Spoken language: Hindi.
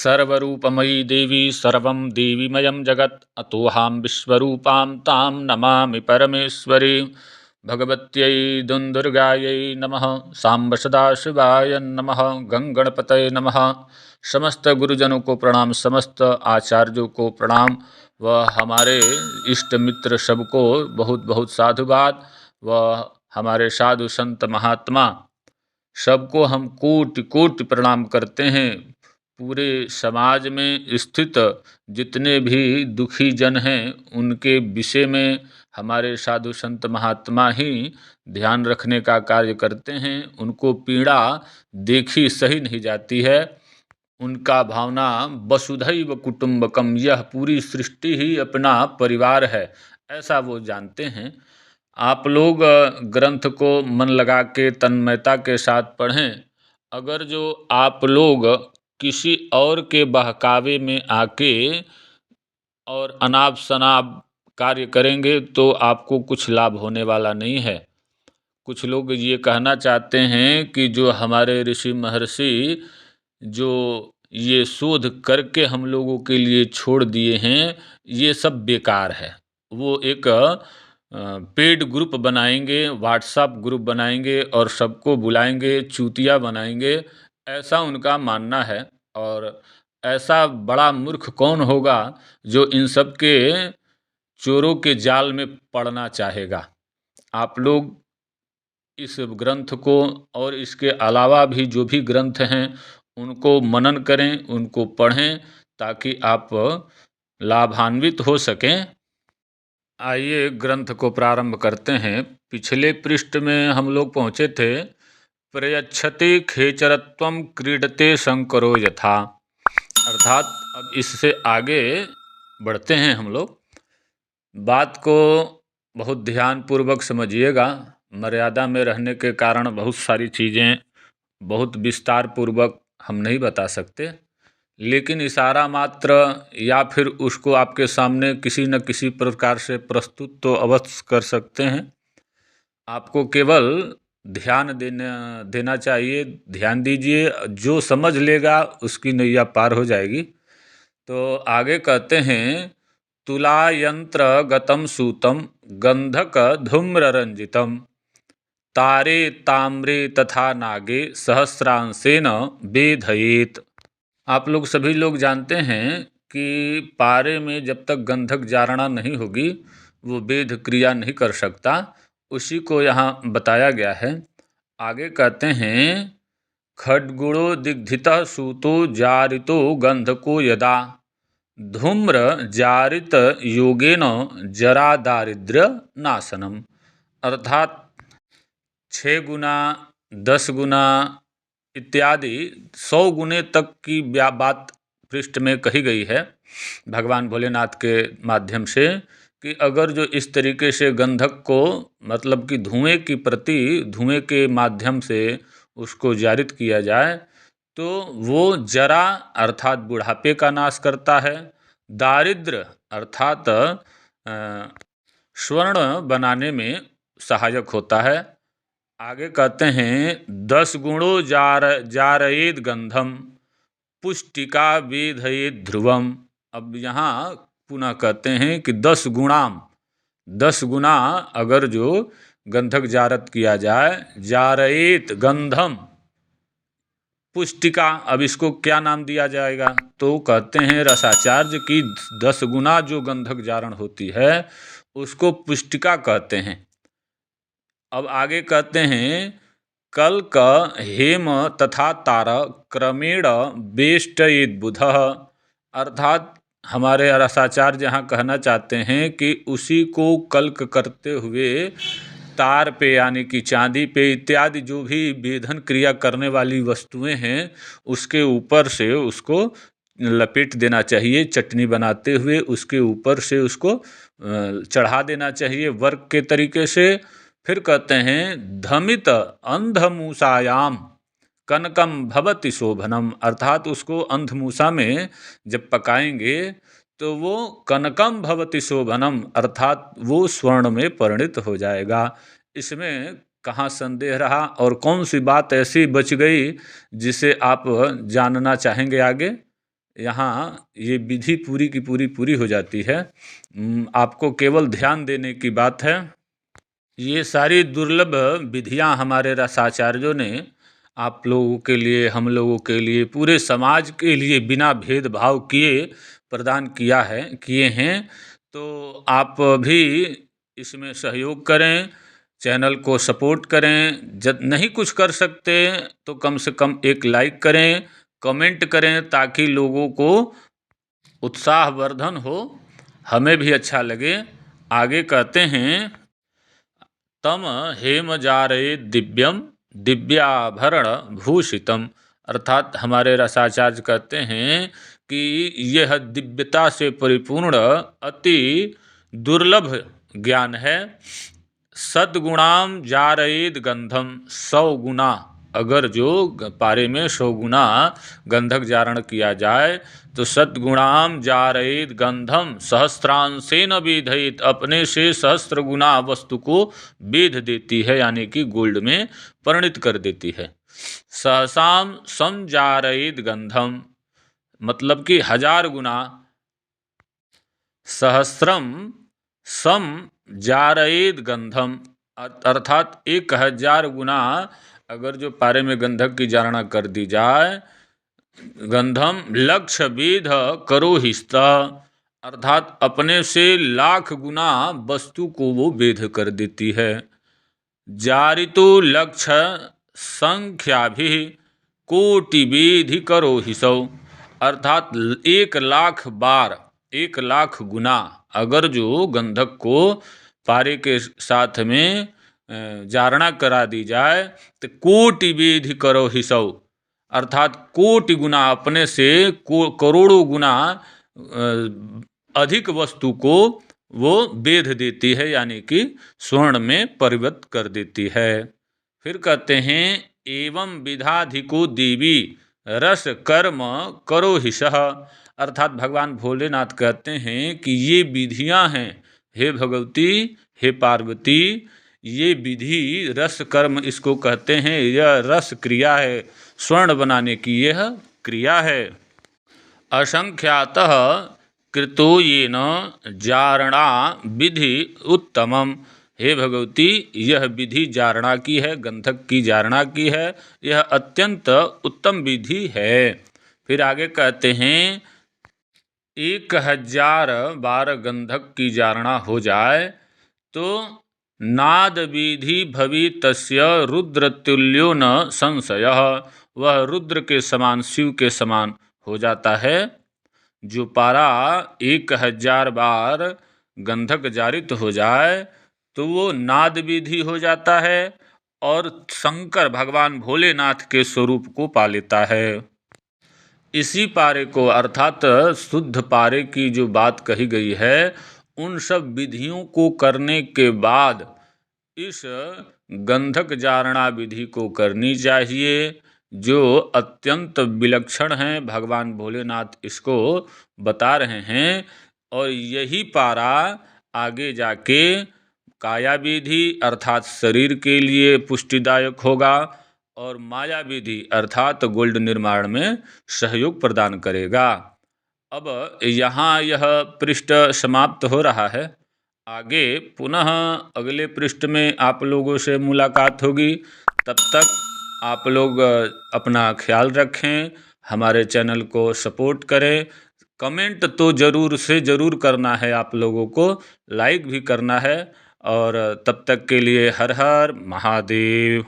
सर्वरूपमयी देवी सर्वं देवीमयं जगत् अतोऽहं विश्वरूपां तां नमामि परमेश्वरी भगवत्यै दुन्दुर्गायै नमः साम्ब सदाशिवाय नमः गंगणपतये नमः। समस्त गुरुजनों को प्रणाम, समस्त आचार्यों को प्रणाम व हमारे इष्ट मित्र सबको बहुत बहुत साधुवाद व हमारे साधु संत महात्मा सबको हम कोटि कोटि प्रणाम करते हैं। पूरे समाज में स्थित जितने भी दुखी जन हैं उनके विषय में हमारे साधु संत महात्मा ही ध्यान रखने का कार्य करते हैं। उनको पीड़ा देखी सही नहीं जाती है। उनका भावना वसुधैव कुटुंबकम, यह पूरी सृष्टि ही अपना परिवार है, ऐसा वो जानते हैं। आप लोग ग्रंथ को मन लगा के तन्मयता के साथ पढ़ें। अगर जो आप लोग किसी और के बहकावे में आके और अनाप शनाप कार्य करेंगे तो आपको कुछ लाभ होने वाला नहीं है। कुछ लोग ये कहना चाहते हैं कि जो हमारे ऋषि महर्षि जो ये शोध करके हम लोगों के लिए छोड़ दिए हैं ये सब बेकार है। वो एक पेड ग्रुप बनाएंगे, व्हाट्सएप ग्रुप बनाएंगे और सबको बुलाएंगे, चूतिया बनाएंगे, ऐसा उनका मानना है। और ऐसा बड़ा मूर्ख कौन होगा जो इन सब के चोरों के जाल में पड़ना चाहेगा। आप लोग इस ग्रंथ को और इसके अलावा भी जो भी ग्रंथ हैं उनको मनन करें, उनको पढ़ें ताकि आप लाभान्वित हो सकें। आइए ग्रंथ को प्रारंभ करते हैं। पिछले पृष्ठ में हम लोग पहुँचे थे प्रयच्छते खेचरत्वम क्रीडते शंकरो यथा, अर्थात अब इससे आगे बढ़ते हैं हम लोग। बात को बहुत ध्यानपूर्वक समझिएगा। मर्यादा में रहने के कारण बहुत सारी चीज़ें बहुत विस्तार पूर्वक हम नहीं बता सकते, लेकिन इशारा मात्र या फिर उसको आपके सामने किसी न किसी प्रकार से प्रस्तुत तो अवश्य कर सकते हैं। आपको केवल ध्यान देना चाहिए। ध्यान दीजिए, जो समझ लेगा उसकी नैया पार हो जाएगी। तो आगे कहते हैं तुला यंत्र गतम सूतम गंधक धूम्र रंजितम तारे ताम्रे तथा नागे सहस्रांशेन वेधयेत। आप लोग सभी लोग जानते हैं कि पारे में जब तक गंधक जारणा नहीं होगी वो वेद क्रिया नहीं कर सकता। उसी को यहाँ बताया गया है। आगे कहते हैं खड्गुणो दिग्धितः सूतो जारितो गंधको यदा धूम्र जारित योगेन जरा दारिद्र्य नाशनम, अर्थात 6 गुना 10 गुना इत्यादि 100 गुने तक की बात पृष्ठ में कही गई है भगवान भोलेनाथ के माध्यम से कि अगर जो इस तरीके से गंधक को मतलब कि धुएं की प्रति धुएं के माध्यम से उसको जारित किया जाए तो वो जरा अर्थात बुढ़ापे का नाश करता है, दारिद्र्य अर्थात स्वर्ण बनाने में सहायक होता है। आगे कहते हैं 10 गुणो जारयेद गंधम पुष्टिका वेधयेद ध्रुवम। अब यहाँ पुनः कहते हैं कि 10 गुना अगर जो गंधक जारत किया जाए, जारयेत गंधम पुष्टिका, अब इसको क्या नाम दिया जाएगा तो कहते हैं रसाचार्य की 10 गुना जो गंधक जारण होती है उसको पुष्टिका कहते हैं। अब आगे कहते हैं कल का हेम तथा तार क्रमेण वेष्टयेद बुधः, अर्थात हमारे रसाचार्य यहाँ कहना चाहते हैं कि उसी को कल्क करते हुए तार पे यानी कि चांदी पे इत्यादि जो भी वेधन क्रिया करने वाली वस्तुएं हैं उसके ऊपर से उसको लपेट देना चाहिए। चटनी बनाते हुए उसके ऊपर से उसको चढ़ा देना चाहिए वर्क के तरीके से। फिर कहते हैं धमित अंधमूसायाम कनकम भवति शोभनम, अर्थात उसको अंधमूसा में जब पकाएंगे तो वो कनकम भवति शोभनम अर्थात वो स्वर्ण में परिणित हो जाएगा। इसमें कहाँ संदेह रहा और कौन सी बात ऐसी बच गई जिसे आप जानना चाहेंगे आगे? यहाँ ये विधि पूरी की पूरी हो जाती है। आपको केवल ध्यान देने की बात है। ये सारी दुर्लभ विधियाँ हमारे रसाचार्यों ने आप लोगों के लिए, हम लोगों के लिए, पूरे समाज के लिए बिना भेदभाव किए प्रदान किए हैं। तो आप भी इसमें सहयोग करें, चैनल को सपोर्ट करें। जब नहीं कुछ कर सकते तो कम से कम एक लाइक करें, कमेंट करें, ताकि लोगों को उत्साहवर्धन हो, हमें भी अच्छा लगे। आगे कहते हैं, तम हेमजारे दिव्यम दिव्याभरण भूषितम। अर्थात हमारे रसाचार्य कहते हैं कि यह दिव्यता से परिपूर्ण अति दुर्लभ ज्ञान है। सद्गुणाम जारयेद गंधम, 100 गुना, अगर जो पारे में 100 गुना गंधक जारण किया जाए तो सद्गुणाम जारयेद गंधम सहस्त्रांशेन वेधयेत, अपने से सहस्त्र गुना वस्तु को वेध देती है, यानी कि गोल्ड में परिणित कर देती है। सहसाम समजारयेद गंधम, मतलब कि 1000 गुना, सहस्त्रम सम जारयेद गंधम, अर्थात 1000 गुना अगर जो पारे में गंधक की जारणा कर दी जाए, गंधम लक्ष्य वेद करो हिस्ता, अर्थात अपने से 1,00,000 गुना वस्तु को वो वेध कर देती है। जारितो लक्ष्य संख्या भी कोटि वेधि करो हिसौ, अर्थात 1,00,000 बार, 1,00,000 गुना अगर जो गंधक को पारे के साथ में जारणा करा दी जाए तो कोटि वेधि करो हिसौ, अर्थात कोटि गुना, अपने से करोड़ों गुना अधिक वस्तु को वो वेध देती है, यानी कि स्वर्ण में परिवर्तित कर देती है। फिर कहते हैं, एवं विधाधिको देवी रस कर्म करो हिसह, अर्थात भगवान भोलेनाथ कहते हैं कि ये विधियां हैं, हे भगवती, हे पार्वती, ये विधि रस कर्म इसको कहते हैं। यह रस क्रिया है, स्वर्ण बनाने की यह क्रिया है। असंख्यातः कृतो येन जारणा विधि उत्तमम, हे भगवती, यह विधि जारणा की है, गंधक की जारणा की है, यह अत्यंत उत्तम विधि है। फिर आगे कहते हैं, 1000 बार गंधक की जारणा हो जाए तो नाद विधि भवि तस्य रुद्र तुल्यो न संशयः, वह रुद्र के समान, शिव के समान हो जाता है। जो पारा 1000 बार गंधक जारित हो जाए तो वो नाद विधि हो जाता है और शंकर भगवान भोलेनाथ के स्वरूप को पा लेता है। इसी पारे को, अर्थात शुद्ध पारे की जो बात कही गई है, उन सब विधियों को करने के बाद इस गंधक जारणा विधि को करनी चाहिए, जो अत्यंत विलक्षण है। भगवान भोलेनाथ इसको बता रहे हैं और यही पारा आगे जाके काया विधि अर्थात शरीर के लिए पुष्टिदायक होगा और माया विधि अर्थात गोल्ड निर्माण में सहयोग प्रदान करेगा। अब यहाँ यह पृष्ठ समाप्त हो रहा है। आगे पुनः अगले पृष्ठ में आप लोगों से मुलाकात होगी। तब तक आप लोग अपना ख्याल रखें, हमारे चैनल को सपोर्ट करें। कमेंट तो ज़रूर से ज़रूर करना है, आप लोगों को लाइक भी करना है। और तब तक के लिए हर हर महादेव।